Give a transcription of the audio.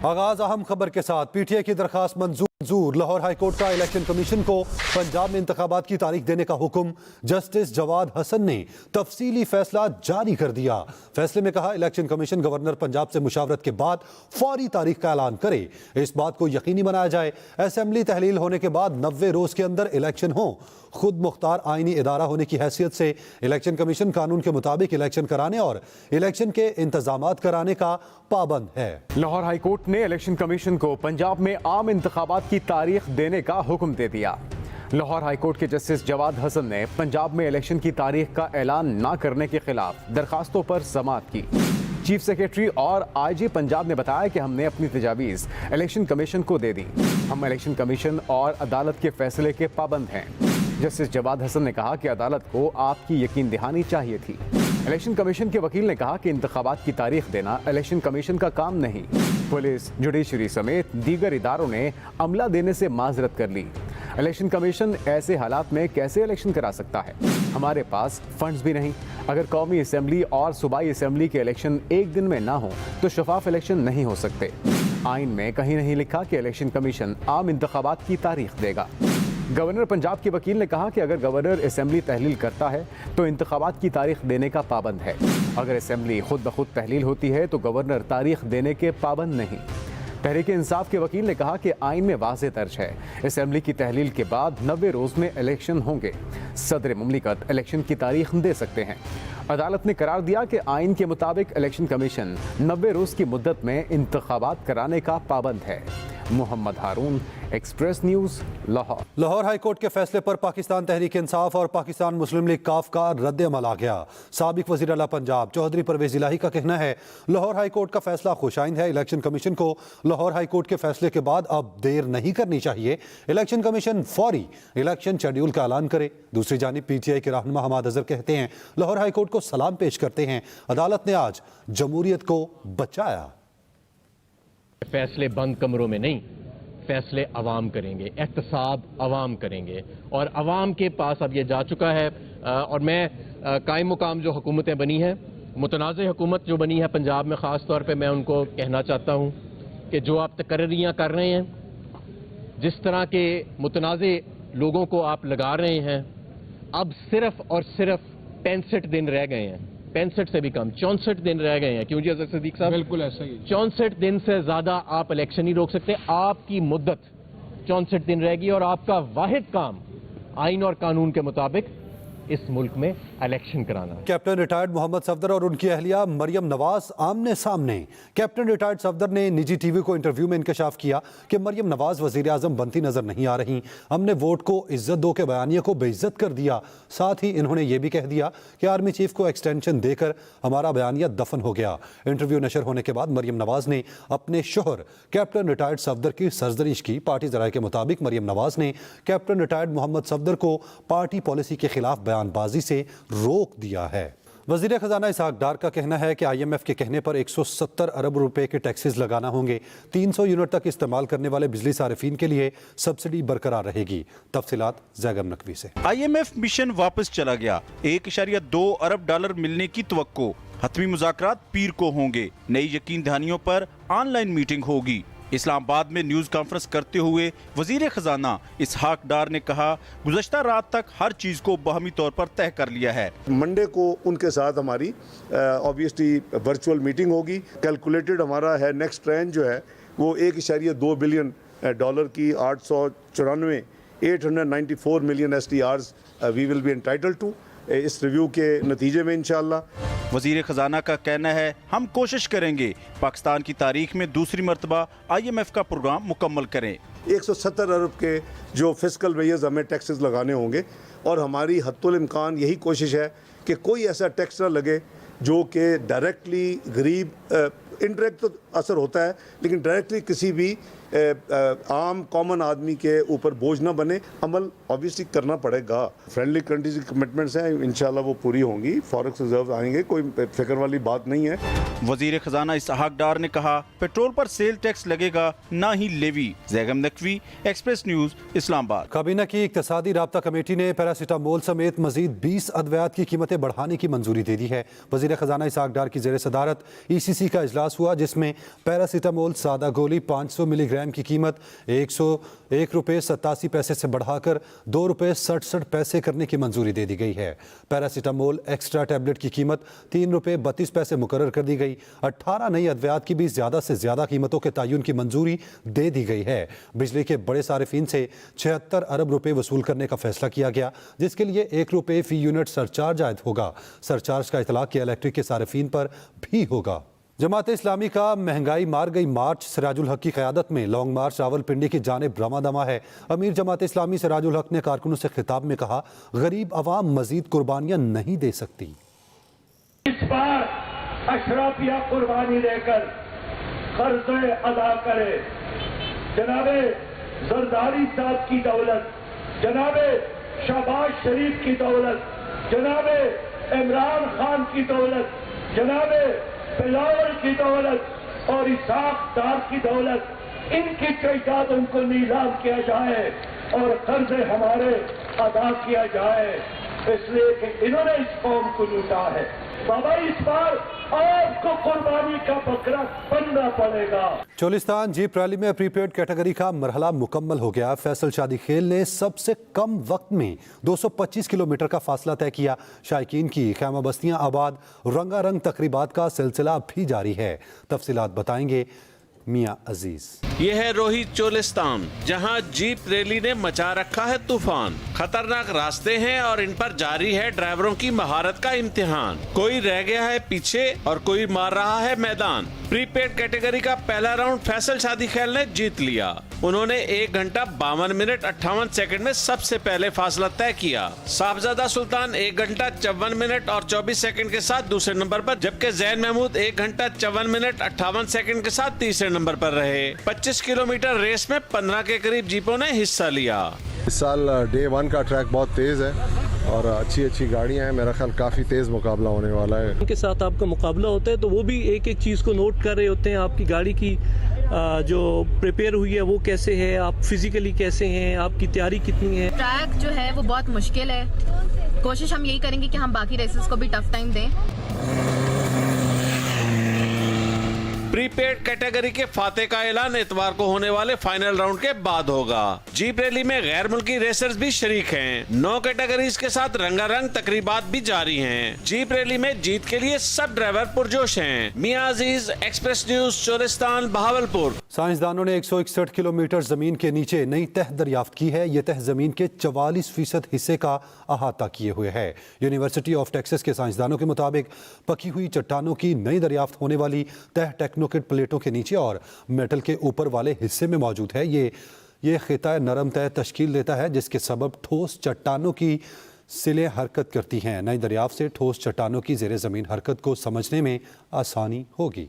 आगाज अहम खबर के साथ पीटीआई की दरखास्त मंजूर। लाहौर हाईकोर्ट का इलेक्शन कमीशन को पंजाब में इंतखाबात की तारीख देने का हुक्म। जस्टिस जवाद हसन ने तफसीली फैसला जारी कर दिया। फैसले में कहा, इलेक्शन कमीशन गवर्नर पंजाब से मुशावरत के बाद फौरी तारीख का ऐलान करे। इस बात को यकीनी बनाया जाए असेंबली तहलील होने के बाद 90 रोज के अंदर इलेक्शन हो। खुद मुख्तार आईनी इदारा होने की हैसियत से इलेक्शन कमीशन कानून के मुताबिक इलेक्शन कराने और इलेक्शन के इंतजामात कराने का पाबंद है। लाहौर हाईकोर्ट ने इलेक्शन कमीशन को पंजाब में आम इंतखाबात की तारीख देने का हुक्म दे दिया। लाहौर हाईकोर्ट के जस्टिस जवाद हसन ने पंजाब में इलेक्शन की तारीख का ऐलान न करने के खिलाफ दरखास्तों पर समाअत की। चीफ सेक्रेटरी और आईजी पंजाब ने बताया कि हमने अपनी तजावीज़ इलेक्शन कमीशन को दे दी। हम इलेक्शन कमीशन और अदालत के फैसले के पाबंद हैं। जस्टिस जवाद हसन ने कहा कि अदालत को आपकी यकीन दहानी चाहिए थी। इलेक्शन कमीशन के वकील ने कहा कि इंतखाबात की तारीख देना इलेक्शन कमीशन का काम नहीं। पुलिस, जुडिशरी समेत दीगर इदारों ने अमला देने से माजरत कर ली। इलेक्शन कमीशन ऐसे हालात में कैसे इलेक्शन करा सकता है? हमारे पास फंड्स भी नहीं। अगर कौमी असेंबली और सूबाई असेंबली के इलेक्शन एक दिन में ना हो तो शफाफ इलेक्शन नहीं हो सकते। आइन में कहीं नहीं लिखा कि इलेक्शन कमीशन आम इंतखाबात की तारीख देगा। गवर्नर पंजाब के वकील ने कहा कि अगर गवर्नर असेंबली तहलील करता है तो इंतखाबात की तारीख देने का पाबंद है। अगर असेंबली खुद ब खुद तहलील होती है तो गवर्नर तारीख देने के पाबंद नहीं। तहरीक इंसाफ के वकील ने कहा कि आइन में वाज़ेह दर्ज है असेंबली की तहलील के बाद 90 रोज में इलेक्शन होंगे। सदर मुमलिकत इलेक्शन की तारीख दे सकते हैं। अदालत ने करार दिया कि आइन के मुताबिक इलेक्शन कमीशन 90 रोज की मुद्दत में इंतखाबात कराने का पाबंद है। Mohammad Haroon, Express News, Lahore. Lahore High Court के फैसले पर पाकिस्तान तहरीक इंसाफ और पाकिस्तान मुस्लिम लीग काफ का रद्द अमल आ गया। साबिक वज़ीर आला पंजाब चौधरी परवेज इलाही का कहना है, लाहौर हाईकोर्ट का फैसला खुशाइंद है। इलेक्शन कमीशन को लाहौर हाईकोर्ट के फैसले के बाद अब देर नहीं करनी चाहिए। इलेक्शन कमीशन फौरी इलेक्शन शेड्यूल का ऐलान करे। दूसरी जानिब पीटीआई के रहनुमा हमाद अजहर कहते हैं, लाहौर हाईकोर्ट को सलाम पेश करते हैं, अदालत ने आज जमहूरियत को बचाया। फैसले बंद कमरों में नहीं, फैसले अवाम करेंगे, एहतसाब अवाम करेंगे और अवाम के पास अब ये जा चुका है। और मैं कायम मुकाम जो हुकूमतें बनी हैं, मुतनाज़ हुकूमत जो बनी है पंजाब में ख़ास तौर पे, मैं उनको कहना चाहता हूँ कि जो आप तकर्रियाँ कर रहे हैं, जिस तरह के मुतनाज़ लोगों को आप लगा रहे हैं, अब सिर्फ और सिर्फ 65 दिन रह गए हैं। 65 से भी कम, 64 दिन रह गए हैं। क्यों जी अजहर सिद्दीक साहब? बिल्कुल ऐसा ही। 64 दिन से ज्यादा आप इलेक्शन नहीं रोक सकते। आपकी मुद्दत 64 दिन रहेगी और आपका वाहिद काम आइन और कानून के मुताबिक इस मुल्क में इलेक्शन कराना है। कैप्टन रिटायर्ड मोहम्मद सफदर और उनकी अहलिया मरियम नवाज आमने सामने। कैप्टन रिटायर्ड सफदर ने निजी टीवी को इंटरव्यू में इंकशाफ किया कि मरियम नवाज वजीर आजम बनती नजर नहीं आ रही। हमने वोट को इज्जत दो के बयानिया को बेइज्जत कर दिया। साथ ही इन्होंने ये भी कह दिया कि आर्मी चीफ को एक्सटेंशन देकर हमारा बयानिया दफन हो गया। इंटरव्यू नशर होने के बाद मरियम नवाज ने अपने शोहर कैप्टन रिटायर्ड सफदर की सरजरीश की। पार्टी जराये के मुताबिक मरियम नवाज ने कैप्टन रिटायर्ड मोहम्मद सफदर को पार्टी पॉलिसी के खिलाफ बयानबाजी से रोक दिया है। वजीर खजाना इसहाक डार का कहना है कि IMF के कहने पर 170 अरब रुपए के टैक्सेस लगाना होंगे। 300 यूनिट तक इस्तेमाल करने वाले बिजली सारिफीन के लिए सब्सिडी बरकरार रहेगी। तफसीलात जैगम नकवी से। IMF मिशन वापस चला गया। 1.2 अरब डॉलर मिलने की तवक्को। हतमी मुज़ाकरात पीर को होंगे। नई यकीन दहानियों पर ऑनलाइन मीटिंग होगी। इस्लामाबाद में न्यूज़ कॉन्फ्रेंस करते हुए वजीर खजाना इसहाक डार ने कहा, गुज़श्ता रात तक हर चीज़ को बाहमी तौर पर तय कर लिया है। मंडे को उनके साथ हमारी ऑब्वियसली वर्चुअल मीटिंग होगी। कैलकुलेटेड हमारा है नेक्स्ट ट्रेंड जो है वो 1.2 बिलियन डॉलर की 894 million SDRs we will be entitled to इस रिव्यू के नतीजे में इंशाअल्लाह। वजीर खजाना का कहना है, हम कोशिश करेंगे पाकिस्तान की तारीख में दूसरी मरतबा IMF का प्रोग्राम मुकम्मल करें। 170 अरब के जो फिस्कल मेजर्स हमें टैक्सेस लगाने होंगे और हमारी हद्दुल इम्कान यही कोशिश है कि कोई ऐसा टैक्स ना लगे जो कि डायरेक्टली गरीब, इनडायरेक्ट तो असर होता है लेकिन डायरेक्टली किसी भी आम कॉमन आदमी के ऊपर बोझ ना बने। अमल ऑब्वियसली करना पड़ेगा। फ्रेंडली कंट्रीज की कमिटमेंट्स हैं, इंशाल्लाह वो पूरी होंगी। फॉरेक्स रिजर्व आएंगे, कोई फिक्र वाली बात नहीं है। वजीर खजाना इसहाक डार ने कहा, पेट्रोल पर सेल टैक्स लगेगा ना ही levy. Zaigham Naqvi, Express News, Islamabad. काबीना की इक्तसादी राब्ता कमेटी ने पैरासीटामोल समेत मजीद 20 अद्वियात की कीमतें बढ़ाने की मंजूरी दे दी है। वजीर खजाना इसहाक डार की जेर सदारत ECC का इजलास हुआ जिसमें पैरासीटामोल सादा गोली 500 मिलीग्राम की कीमत 101 रुपये 87 पैसे से बढ़ाकर 2 रुपये 67 पैसे करने की मंजूरी दे दी गई है। पैरासीटामोल एक्स्ट्रा टैबलेट की कीमत 3 रुपये 32 पैसे मुकर्रर कर दी गई। 18 नई अद्वियात की भी ज़्यादा से ज़्यादा कीमतों के तयन की मंजूरी दे दी गई है। बिजली के बड़े सारिफिन से 76 अरब रुपये वसूल करने का फैसला किया गया, जिसके लिए 1 रुपये फी यूनिट सरचार्ज आयद होगा। सरचार्ज का इतलाक इलेक्ट्रिक के सारिफिन पर भी होगा। जमात इस्लामी का महंगाई मार गई मार्च सिराजुल हक की क़यादत में लॉन्ग मार्च रावलपिंडी की जानिब रमा दमा है। अमीर जमात इस्लामी सिराजुल हक ने कारकुनों से खिताब में कहा, गरीब अवाम मजीद कुर्बानियां नहीं दे सकती। इस बार अशराफिया कुर्बानी देकर कर्जे अदा करे। जनाबे जरदारी साहब की दौलत, जनाबे शहबाज शरीफ की दौलत, जनाबे इमरान खान की दौलत, जनाबे बिलावल की दौलत और इसाक डार की दौलत, इनकी जायदाद उनको नीलाम किया जाए और कर्जे हमारे अदा किया जाए, इसलिए कि इन्होंने इस कौम को लूटा है। बाबा इस बार आपको कुर्बानी का बकरा बनना पड़ेगा। चोलिस्तान जीप रैली में प्रीपेड कैटेगरी का मरहला मुकम्मल हो गया। फैसल शादी खेल ने सबसे कम वक्त में 225 किलोमीटर का फासला तय किया। शायकीन की खैमा बस्तियां आबाद, रंगारंग तकरीबात का सिलसिला भी जारी है। तफसीलात बताएंगे मियां अजीज। यह है रोहित चोलिस्तान, जहां जीप रैली ने मचा रखा है तूफान। खतरनाक रास्ते हैं और इन पर जारी है ड्राइवरों की महारत का इम्तिहान। कोई रह गया है पीछे और कोई मार रहा है मैदान। प्रीपेड कैटेगरी का पहला राउंड फैसल शादी खेल ने जीत लिया। उन्होंने 1 घंटा 52 मिनट 58 सेकंड में सबसे पहले फासला तय किया। साहबजादा सुल्तान 1 घंटा 54 मिनट और 24 सेकंड के साथ दूसरे नंबर पर, जबकि जैन महमूद 1 घंटा 54 मिनट 58 सेकंड के साथ तीसरे नंबर पर रहे। 25 किलोमीटर रेस में 15 के करीब जीपों ने हिस्सा लिया। इस साल डे 1 का ट्रैक बहुत तेज़ है और अच्छी गाड़ियां हैं। मेरा ख्याल काफ़ी तेज़ मुकाबला होने वाला है। उनके साथ आपका मुकाबला होता है तो वो भी एक एक चीज़ को नोट कर रहे होते हैं। आपकी गाड़ी की जो प्रिपेयर हुई है वो कैसे है, आप फिजिकली कैसे हैं, आपकी तैयारी कितनी है। ट्रैक जो है वो बहुत मुश्किल है। कोशिश हम यही करेंगे कि हम बाकी रेसेस को भी टफ टाइम दें। प्रीपेड कैटेगरी के फाते का ऐलान इतवार को होने वाले फाइनल राउंड के बाद होगा। जीप रैली में गैर मुल्की रेसर्स भी शरीक हैं। 9 कैटेगरीज के साथ रंगारंग तकरीबात भी जारी हैं। जीप रैली में जीत के लिए सब ड्राइवर पुरजोश हैं। मियां अजीज, एक्सप्रेस न्यूज, चोलिस्तान, बहावलपुर। साइंसदानों ने 161 किलोमीटर जमीन के नीचे नई तह दरियाफ्त की है। ये तह जमीन के 44% हिस्से का अहाता किए हुए है। यूनिवर्सिटी ऑफ टेक्सास के साइंसदानों के मुताबिक पकी हुई चट्टानों की नई दरियाफ्त होने वाली तह टेक्नोकिट प्लेटों के नीचे और मेटल के ऊपर वाले हिस्से में मौजूद है। ये खिता नरम तह तश्कील देता है, जिसके सबब ठोस चट्टानों की सिलें हरकत करती हैं। नई दरियाफ्त से ठोस चट्टानों की ज़ेरे ज़मीन हरकत को समझने में आसानी होगी।